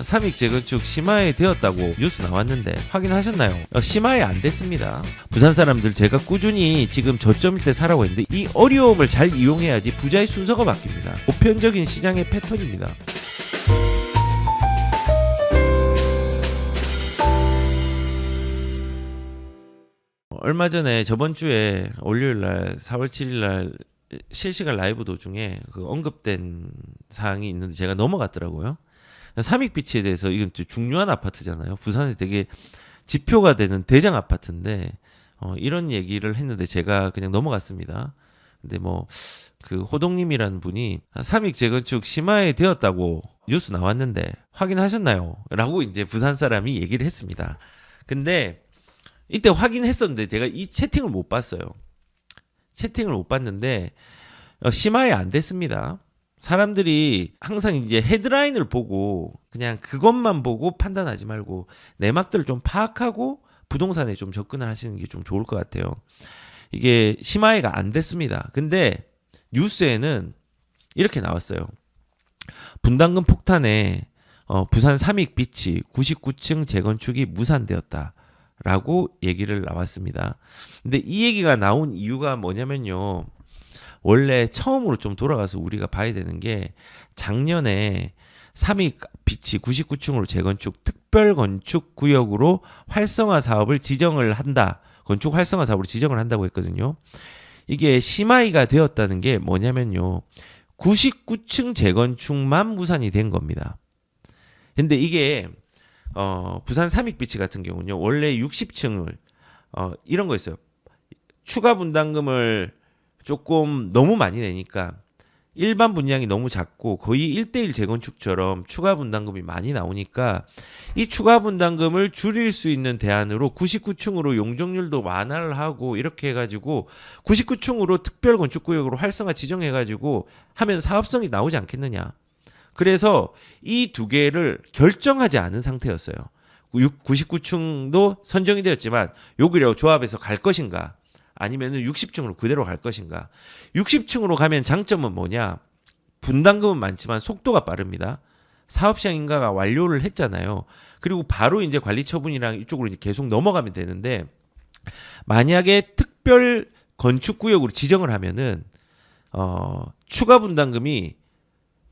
삼익 재건축 심화에 되었다고 뉴스 나왔는데 확인하셨나요? 심화에 안 됐습니다. 부산 사람들 제가 꾸준히 지금 저점일 때 사라고 했는데 이 어려움을 잘 이용해야지 부자의 순서가 바뀝니다. 보편적인 시장의 패턴입니다. 얼마 전에 저번 주에 월요일 날 4월 7일 날 실시간 라이브 도중에 그 언급된 사항이 있는데 제가 넘어갔더라고요. 삼익비치에 대해서 이건 중요한 아파트잖아요. 부산에 되게 지표가 되는 대장 아파트인데 이런 얘기를 했는데 제가 그냥 넘어갔습니다. 근데 뭐 그 호동님이라는 분이 삼익 재건축 심화에 되었다고 뉴스 나왔는데 확인하셨나요? 라고 이제 부산 사람이 얘기를 했습니다. 근데 이때 확인했었는데 제가 이 채팅을 못 봤어요. 채팅을 못 봤는데 심화에 안 됐습니다. 사람들이 항상 이제 헤드라인을 보고 그냥 그것만 보고 판단하지 말고 내막들을 좀 파악하고 부동산에 좀 접근을 하시는 게 좀 좋을 것 같아요. 이게 심화가 안 됐습니다. 근데 뉴스에는 이렇게 나왔어요. 분담금 폭탄에 부산 삼익비치 99층 재건축이 무산되었다. 라고 얘기를 나왔습니다. 근데 이 얘기가 나온 이유가 뭐냐면요. 원래 처음으로 좀 돌아가서 우리가 봐야 되는 게 작년에 삼익비치 99층으로 재건축 특별건축구역으로 활성화 사업을 지정을 한다. 건축 활성화 사업으로 지정을 한다고 했거든요. 이게 심화가 되었다는 게 뭐냐면요. 99층 재건축만 무산이 된 겁니다. 근데 이게 부산 삼익비치 같은 경우는요. 원래 60층을 이런 거 있어요. 추가 분담금을 조금 너무 많이 내니까 일반 분양이 너무 작고 거의 1대1 재건축처럼 추가 분담금이 많이 나오니까 이 추가 분담금을 줄일 수 있는 대안으로 99층으로 용적률도 완화를 하고 이렇게 해가지고 99층으로 특별건축구역으로 활성화 지정해가지고 하면 사업성이 나오지 않겠느냐. 그래서 이 두 개를 결정하지 않은 상태였어요. 99층도 선정이 되었지만 여기로 조합해서 갈 것인가 아니면 60층으로 그대로 갈 것인가. 60층으로 가면 장점은 뭐냐. 분담금은 많지만 속도가 빠릅니다. 사업시장 인가가 완료를 했잖아요. 그리고 바로 이제 관리처분이랑 이쪽으로 이제 계속 넘어가면 되는데 만약에 특별 건축구역으로 지정을 하면은 추가 분담금이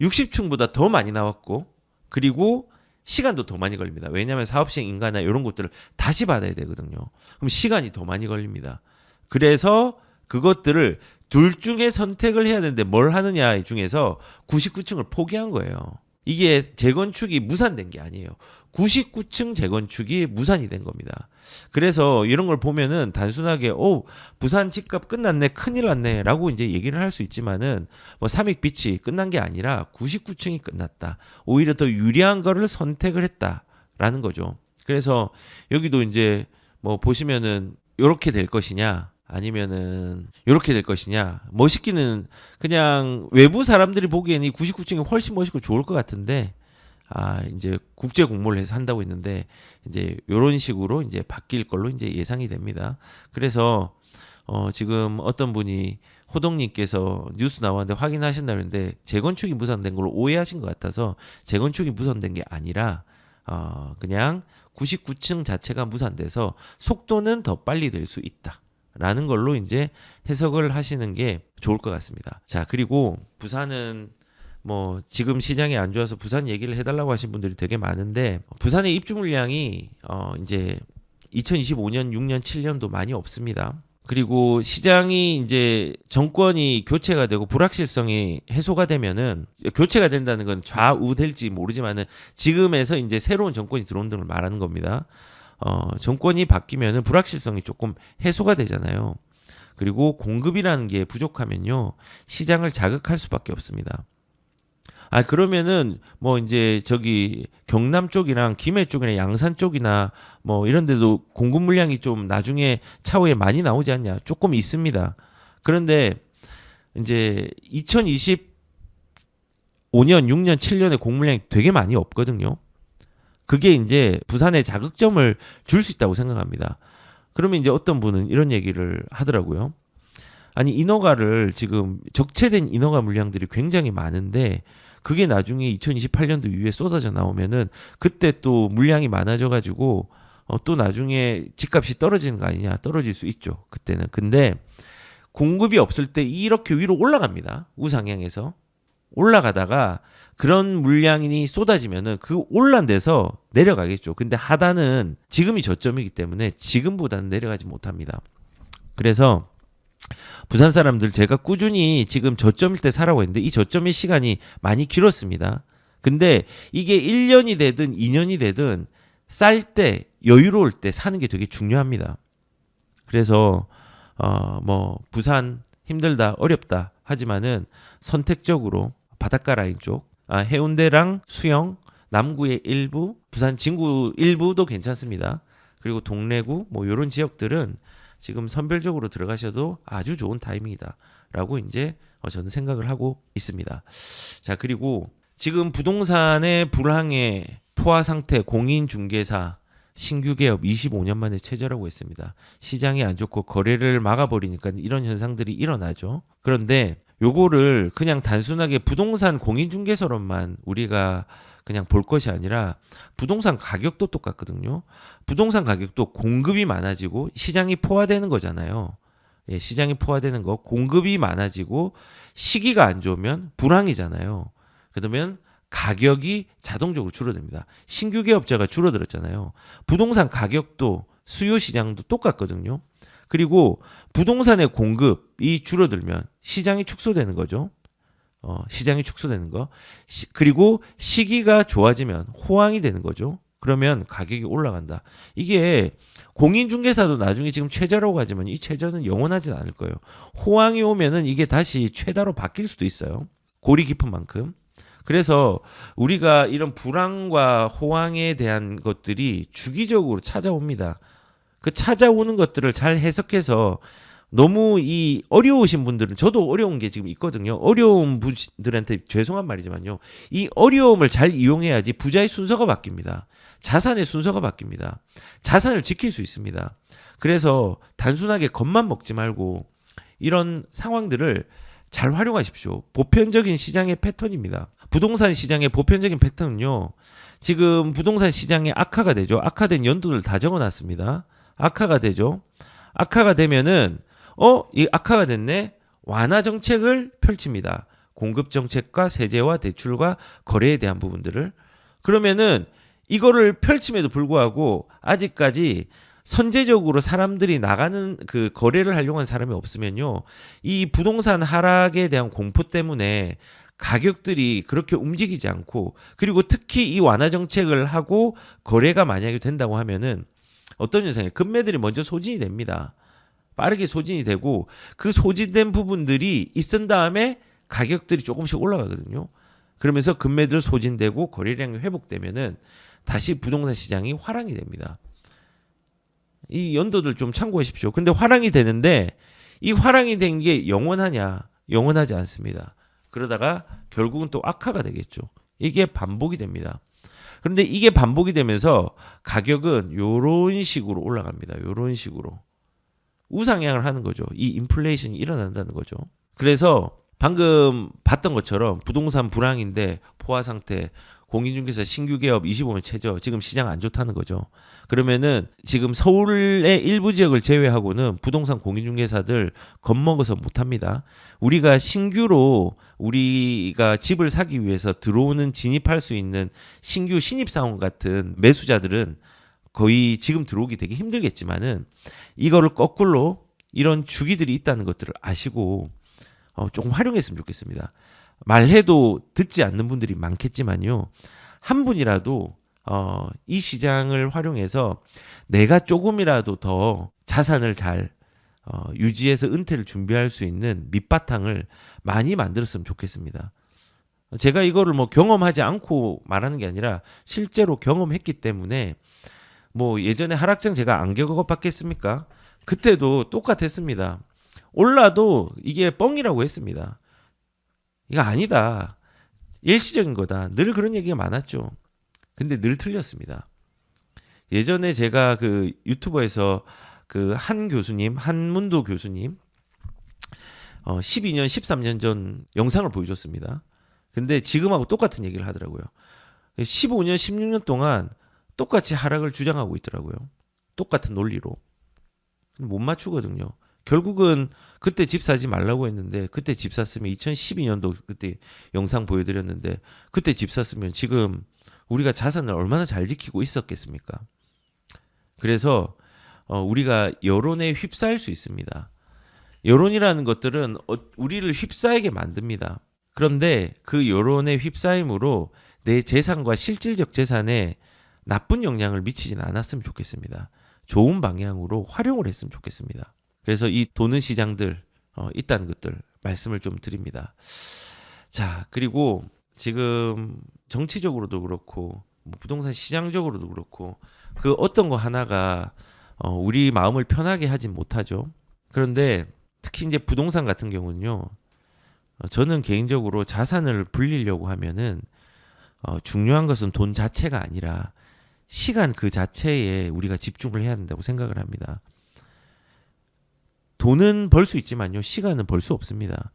60층보다 더 많이 나왔고 그리고 시간도 더 많이 걸립니다. 왜냐하면 사업시행 인가나 이런 것들을 다시 받아야 되거든요. 그럼 시간이 더 많이 걸립니다. 그래서 그것들을 둘 중에 선택을 해야 되는데 뭘 하느냐 중에서 99층을 포기한 거예요. 이게 재건축이 무산된 게 아니에요. 99층 재건축이 무산이 된 겁니다. 그래서 이런 걸 보면은 단순하게 부산 집값 끝났네 큰일 났네 라고 이제 얘기를 할 수 있지만은 뭐 삼익비치 끝난 게 아니라 99층이 끝났다. 오히려 더 유리한 거를 선택을 했다라는 거죠. 그래서 여기도 이제 뭐 보시면은 요렇게 될 것이냐 아니면은 요렇게 될 것이냐. 멋있기는 그냥 외부 사람들이 보기에는 이 99층이 훨씬 멋있고 좋을 것 같은데 이제 국제 공모를 해서 한다고 했는데 이제 요런 식으로 이제 바뀔 걸로 이제 예상이 됩니다. 그래서 지금 어떤 분이 호동님께서 뉴스 나왔는데 확인하신다고 했는데 재건축이 무산된 걸로 오해하신 것 같아서 재건축이 무산된 게 아니라 그냥 99층 자체가 무산돼서 속도는 더 빨리 될 수 있다. 라는 걸로 이제 해석을 하시는 게 좋을 것 같습니다. 자, 그리고 부산은 뭐 지금 시장이 안 좋아서 부산 얘기를 해달라고 하신 분들이 되게 많은데 부산의 입주 물량이 이제 2025년, 6년, 7년도 많이 없습니다. 그리고 시장이 이제 정권이 교체가 되고 불확실성이 해소가 되면은 교체가 된다는 건 좌우될지 모르지만은 지금에서 이제 새로운 정권이 들어오는 등을 말하는 겁니다. 정권이 바뀌면은 불확실성이 조금 해소가 되잖아요. 그리고 공급이라는 게 부족하면요. 시장을 자극할 수밖에 없습니다. 그러면은 뭐 이제 저기 경남 쪽이랑 김해 쪽이나 양산 쪽이나 뭐 이런 데도 공급 물량이 좀 나중에 차후에 많이 나오지 않냐? 조금 있습니다. 그런데 이제 2025년, 6년, 7년에 공급 물량이 되게 많이 없거든요. 그게 이제 부산에 자극점을 줄 수 있다고 생각합니다. 그러면 이제 어떤 분은 이런 얘기를 하더라고요. 아니 인허가를 지금 적체된 인허가 물량들이 굉장히 많은데 그게 나중에 2028년도 이후에 쏟아져 나오면은 그때 또 물량이 많아져 가지고 또 나중에 집값이 떨어지는 거 아니냐. 떨어질 수 있죠. 그때는. 근데 공급이 없을 때 이렇게 위로 올라갑니다. 우상향해서 올라가다가 그런 물량이 쏟아지면은 그 올란 데서 내려가겠죠. 근데 하단은 지금이 저점이기 때문에 지금보다는 내려가지 못합니다. 그래서 부산 사람들 제가 꾸준히 지금 저점일 때 사라고 했는데 이 저점의 시간이 많이 길었습니다. 근데 이게 1년이 되든 2년이 되든 쌀 때 여유로울 때 사는 게 되게 중요합니다. 그래서 뭐 부산 힘들다 어렵다 하지만은 선택적으로 바닷가 라인 쪽 해운대랑 수영 남구의 일부 부산 진구 일부도 괜찮습니다. 그리고 동래구 뭐 이런 지역들은 지금 선별적으로 들어가셔도 아주 좋은 타이밍이다라고 이제 저는 생각을 하고 있습니다. 자, 그리고 지금 부동산의 불황의 포화 상태 공인중개사 신규 개업 25년 만에 최저라고 했습니다. 시장이 안 좋고 거래를 막아버리니까 이런 현상들이 일어나죠. 그런데 요거를 그냥 단순하게 부동산 공인중개사로만 우리가 그냥 볼 것이 아니라 부동산 가격도 똑같거든요. 부동산 가격도 공급이 많아지고 시장이 포화되는 거잖아요. 예, 시장이 포화되는 거, 공급이 많아지고 시기가 안 좋으면 불황이잖아요. 그러면 가격이 자동적으로 줄어듭니다. 신규 개업자가 줄어들었잖아요. 부동산 가격도 수요 시장도 똑같거든요. 그리고 부동산의 공급이 줄어들면 시장이 축소되는 거죠. 시장이 축소되는 거. 그리고 시기가 좋아지면 호황이 되는 거죠. 그러면 가격이 올라간다. 이게 공인중개사도 나중에 지금 최저라고 하지만 이 최저는 영원하진 않을 거예요. 호황이 오면은 이게 다시 최다로 바뀔 수도 있어요. 골이 깊은 만큼. 그래서 우리가 이런 불황과 호황에 대한 것들이 주기적으로 찾아옵니다. 그 찾아오는 것들을 잘 해석해서 너무 이 어려우신 분들은 저도 어려운 게 지금 있거든요. 어려운 분들한테 죄송한 말이지만요. 이 어려움을 잘 이용해야지 부자의 순서가 바뀝니다. 자산의 순서가 바뀝니다. 자산을 지킬 수 있습니다. 그래서 단순하게 겁만 먹지 말고 이런 상황들을 잘 활용하십시오. 보편적인 시장의 패턴입니다. 부동산 시장의 보편적인 패턴은요. 지금 부동산 시장에 악화가 되죠. 악화된 연도를 다 적어놨습니다. 악화가 되죠. 악화가 되면은 이 악화가 됐네. 완화 정책을 펼칩니다. 공급 정책과 세제와 대출과 거래에 대한 부분들을. 그러면은 이거를 펼침에도 불구하고 아직까지 선제적으로 사람들이 나가는 그 거래를 하려고 하는 사람이 없으면요. 이 부동산 하락에 대한 공포 때문에 가격들이 그렇게 움직이지 않고 그리고 특히 이 완화 정책을 하고 거래가 만약에 된다고 하면은 어떤 현상이에요? 급매들이 먼저 소진이 됩니다. 빠르게 소진이 되고 그 소진된 부분들이 있은 다음에 가격들이 조금씩 올라가거든요. 그러면서 급매들 소진되고 거래량이 회복되면은 다시 부동산 시장이 화랑이 됩니다. 이 연도들 좀 참고하십시오. 근데 화랑이 되는데 이 화랑이 된 게 영원하냐? 영원하지 않습니다. 그러다가 결국은 또 악화가 되겠죠. 이게 반복이 됩니다. 그런데 이게 반복이 되면서 가격은 이런 식으로 올라갑니다. 이런 식으로. 우상향을 하는 거죠. 이 인플레이션이 일어난다는 거죠. 그래서 방금 봤던 것처럼 부동산 불황인데 포화 상태, 공인중개사 신규 개업 25면 최저, 지금 시장 안 좋다는 거죠. 그러면은 지금 서울의 일부 지역을 제외하고는 부동산 공인중개사들 겁먹어서 못합니다. 우리가 신규로 우리가 집을 사기 위해서 들어오는 진입할 수 있는 신규 신입사원 같은 매수자들은 거의 지금 들어오기 되게 힘들겠지만은 이거를 거꾸로 이런 주기들이 있다는 것들을 아시고 조금 활용했으면 좋겠습니다. 말해도 듣지 않는 분들이 많겠지만요. 한 분이라도 이 시장을 활용해서 내가 조금이라도 더 자산을 잘 유지해서 은퇴를 준비할 수 있는 밑바탕을 많이 만들었으면 좋겠습니다. 제가 이거를 뭐 경험하지 않고 말하는 게 아니라 실제로 경험했기 때문에 뭐 예전에 하락장 제가 안 겪어봤겠습니까? 그때도 똑같았습니다. 올라도 이게 뻥이라고 했습니다. 이거 아니다. 일시적인 거다. 늘 그런 얘기가 많았죠. 근데 늘 틀렸습니다. 예전에 제가 그 유튜버에서 그 한 교수님, 한문도 교수님 12년, 13년 전 영상을 보여줬습니다. 근데 지금하고 똑같은 얘기를 하더라고요. 15년, 16년 동안 똑같이 하락을 주장하고 있더라고요. 똑같은 논리로. 못 맞추거든요. 결국은 그때 집 사지 말라고 했는데 그때 집 샀으면 2012년도 그때 영상 보여드렸는데 그때 집 샀으면 지금 우리가 자산을 얼마나 잘 지키고 있었겠습니까? 그래서 우리가 여론에 휩싸일 수 있습니다. 여론이라는 것들은 우리를 휩싸이게 만듭니다. 그런데 그 여론의 휩싸임으로 내 재산과 실질적 재산에 나쁜 영향을 미치지는 않았으면 좋겠습니다. 좋은 방향으로 활용을 했으면 좋겠습니다. 그래서 이 도는 시장들 있다는 것들 말씀을 좀 드립니다. 자, 그리고 지금 정치적으로도 그렇고 부동산 시장적으로도 그렇고 그 어떤 거 하나가 우리 마음을 편하게 하진 못하죠. 그런데 특히 이제 부동산 같은 경우는요. 저는 개인적으로 자산을 불리려고 하면은 중요한 것은 돈 자체가 아니라 시간 그 자체에 우리가 집중을 해야 된다고 생각을 합니다. 돈은 벌 수 있지만요. 시간은 벌 수 없습니다.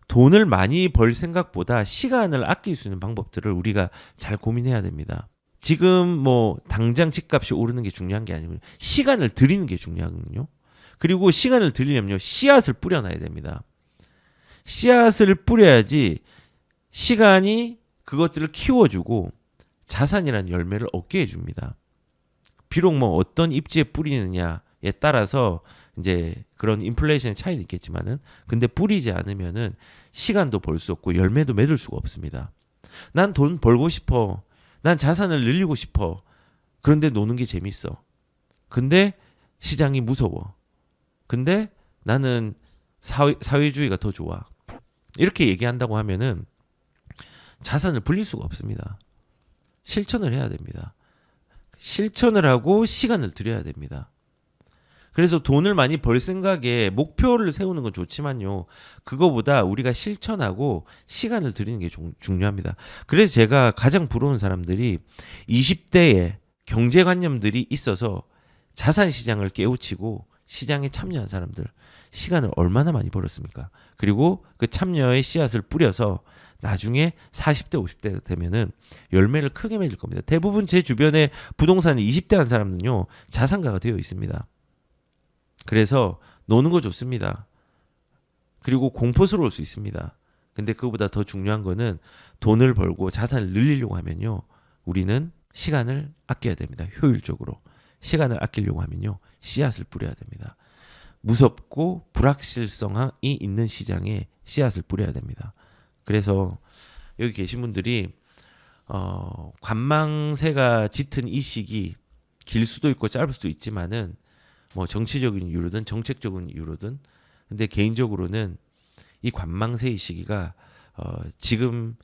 돈을 많이 벌 생각보다 시간을 아낄 수 있는 방법들을 우리가 잘 고민해야 됩니다. 지금 뭐 당장 집값이 오르는 게 중요한 게 아니고 시간을 들이는 게 중요하거든요. 그리고 시간을 들이려면요. 씨앗을 뿌려놔야 됩니다. 씨앗을 뿌려야지 시간이 그것들을 키워주고 자산이라는 열매를 얻게 해줍니다. 비록 뭐 어떤 입지에 뿌리느냐에 따라서 이제 그런 인플레이션의 차이는 있겠지만은 근데 뿌리지 않으면은 시간도 벌 수 없고 열매도 맺을 수가 없습니다. 난 돈 벌고 싶어. 난 자산을 늘리고 싶어. 그런데 노는 게 재밌어. 근데 시장이 무서워. 근데 나는 사회주의가 더 좋아. 이렇게 얘기한다고 하면은 자산을 불릴 수가 없습니다. 실천을 해야 됩니다. 실천을 하고 시간을 들여야 됩니다. 그래서 돈을 많이 벌 생각에 목표를 세우는 건 좋지만요. 그거보다 우리가 실천하고 시간을 들이는 게 중요합니다. 그래서 제가 가장 부러운 사람들이 20대에 경제관념들이 있어서 자산시장을 깨우치고 시장에 참여한 사람들 시간을 얼마나 많이 벌었습니까? 그리고 그 참여의 씨앗을 뿌려서 나중에 40대 50대 되면은 열매를 크게 맺을 겁니다. 대부분 제 주변에 부동산 20대 한 사람은요. 자산가가 되어 있습니다. 그래서 노는 거 좋습니다. 그리고 공포스러울 수 있습니다. 근데 그거보다 더 중요한 거는 돈을 벌고 자산을 늘리려고 하면요. 우리는 시간을 아껴야 됩니다. 효율적으로. 시간을 아끼려고 하면요. 씨앗을 뿌려야 됩니다. 무섭고 불확실성이 있는 시장에 씨앗을 뿌려야 됩니다. 그래서 여기 계신 분들이 관망세가 짙은 이 시기 길 수도 있고 짧을 수도 있지만은 뭐 정치적인 이유로든 정책적인 이유로든 근데 개인적으로는 이 관망세의 시기가 지금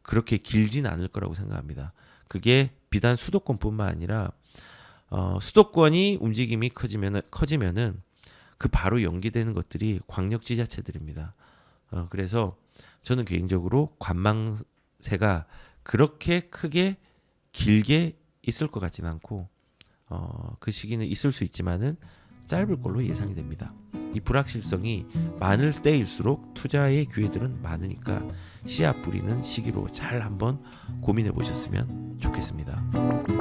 그렇게 길진 않을 거라고 생각합니다. 그게 비단 수도권뿐만 아니라 수도권이 움직임이 커지면은 그 바로 연기되는 것들이 광역 지자체들입니다. 그래서 저는 개인적으로 관망세가 그렇게 크게 길게 있을 것 같지는 않고 그 시기는 있을 수 있지만은 짧을 걸로 예상이 됩니다. 이 불확실성이 많을 때일수록 투자의 기회들은 많으니까 씨앗 뿌리는 시기로 잘 한번 고민해 보셨으면 좋겠습니다.